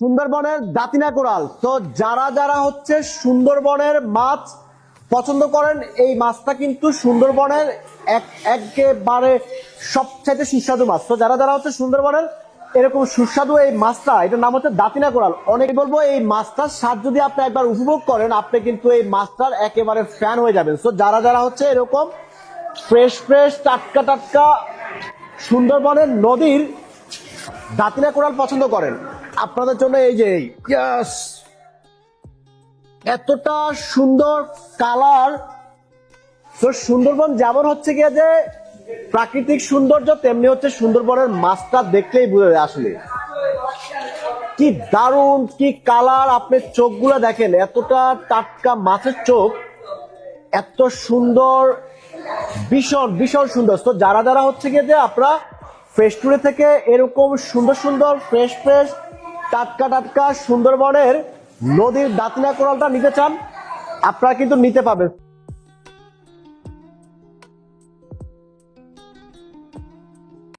সুন্দরবনের দাতিনা কোরাল। তো যারা যারা হচ্ছে সুন্দরবনের মাছ পছন্দ করেন, এই মাছটা কিন্তু সুন্দরবনের একেবারে সবচাইতে সুস্বাদু মাছ। তো যারা যারা হচ্ছে সুন্দরবনের এরকম সুস্বাদু এই মাছটা, এটার নাম হচ্ছে দাতিনা কোরাল। অনেক বলবো এই মাছটার স্বাদ যদি আপনি একবার উপভোগ করেন, আপনি কিন্তু এই মাছটার একেবারে ফ্যান হয়ে যাবেন। তো যারা যারা হচ্ছে এরকম ফ্রেশ ফ্রেশ টাটকা টাটকা সুন্দরবনের নদীর দাতিনা কোরাল পছন্দ করেন, আপনাদের জন্য এই যে ইয়াস, এতটা সুন্দর কালার। তো সুন্দরবন যেমন হচ্ছে গিয়ে যে প্রাকৃতিক সৌন্দর্য, তেমনি হচ্ছে সুন্দরবনের মাছটা দেখলেই বোঝা যায় আসলে কি দারুণ, কি কালার। আপনি চোখগুলো দেখেন, এতটা টাটকা মাছের চোখ, এত সুন্দর, ভীষণ ভীষণ সুন্দর। তো যারা যারা হচ্ছে গিয়ে যে আপনারা ফ্রেশ টুরে থেকে এরকম সুন্দর সুন্দর ফ্রেশ ফ্রেশ টাটকা টাটকা সুন্দরবনের নদীর দাতিনা কোরালটা নিতে চান, আপনারা কিন্তু নিতে পাবেন।